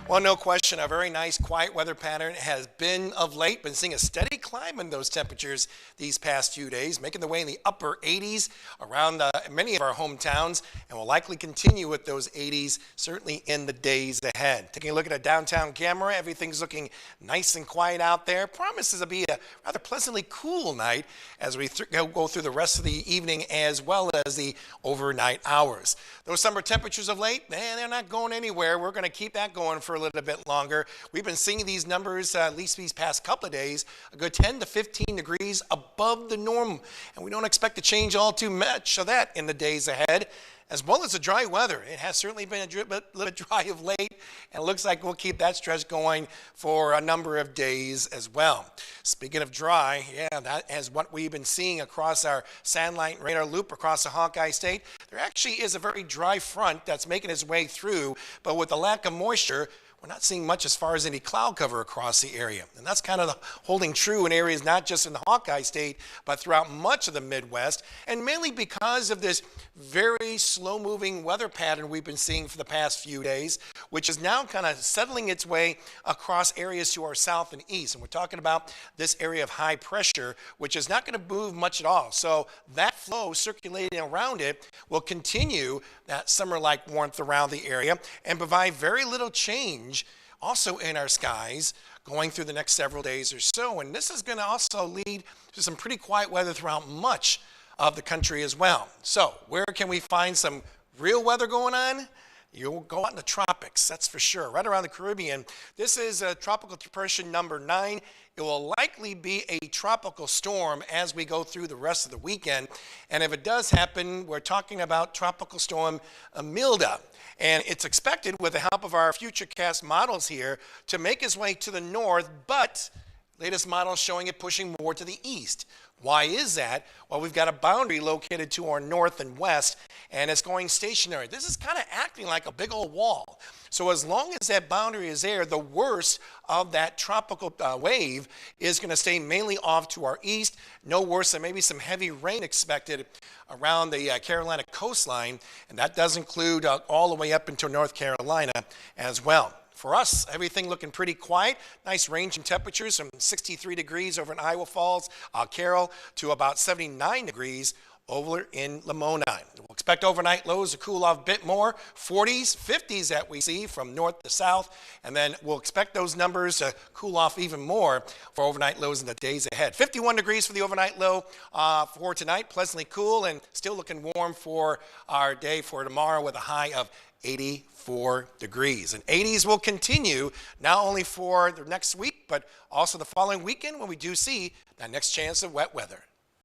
Well, no question, a very nice quiet weather pattern has been of late. Been seeing a steady climb in those temperatures these past few days, making their way in the upper 80s around many of our hometowns, and will likely continue with those 80s certainly in the days ahead. Taking a look at a downtown camera, everything's looking nice and quiet out there. Promises to be a rather pleasantly cool night as we go through the rest of the evening as well as the overnight hours. Those summer temperatures of late, they're not going anywhere. We're going to keep that going for a little bit longer. We've been seeing these numbers, at least these past couple of days, a good 10 to 15 degrees above the norm. And we don't expect to change all too much of that in the days ahead, as well as the dry weather. It has certainly been a little bit dry of late, and it looks like we'll keep that stretch going for a number of days as well. Speaking of dry, that is what we've been seeing across our satellite radar loop across the Hawkeye State. There actually is a very dry front that's making its way through, but with the lack of moisture, we're not seeing much as far as any cloud cover across the area. And that's kind of holding true in areas not just in the Hawkeye State, but throughout much of the Midwest, and mainly because of this very slow-moving weather pattern we've been seeing for the past few days, which is now kind of settling its way across areas to our south and east. And we're talking about this area of high pressure, which is not going to move much at all. So that flow circulating around it will continue that summer-like warmth around the area and provide very little change also in our skies going through the next several days or so. And this is going to also lead to some pretty quiet weather throughout much of the country as well. So where can we find some real weather going on? You'll go out in the tropics, that's for sure, right around the Caribbean. This is tropical depression number 9. It will likely be a tropical storm as we go through the rest of the weekend. And if it does happen, we're talking about tropical storm Milda. And it's expected, with the help of our futurecast models here, to make its way to the north, but latest models showing it pushing more to the east. Why is that? Well, we've got a boundary located to our north and west, and it's going stationary. This is kind of acting like a big old wall. So as long as that boundary is there, the worst of that tropical wave is going to stay mainly off to our east. No worse than maybe some heavy rain expected around the Carolina coastline, and that does include all the way up into North Carolina as well. For us, everything looking pretty quiet. Nice range in temperatures from 63 degrees over in Iowa Falls, Carroll, to about 79 degrees over in Lamoni. We'll expect overnight lows to cool off a bit more, 40s, 50s that we see from north to south, and then we'll expect those numbers to cool off even more for overnight lows in the days ahead. 51 degrees for the overnight low for tonight, pleasantly cool, and still looking warm for our day for tomorrow with a high of 84 degrees. And 80s will continue not only for the next week, but also the following weekend when we do see that next chance of wet weather.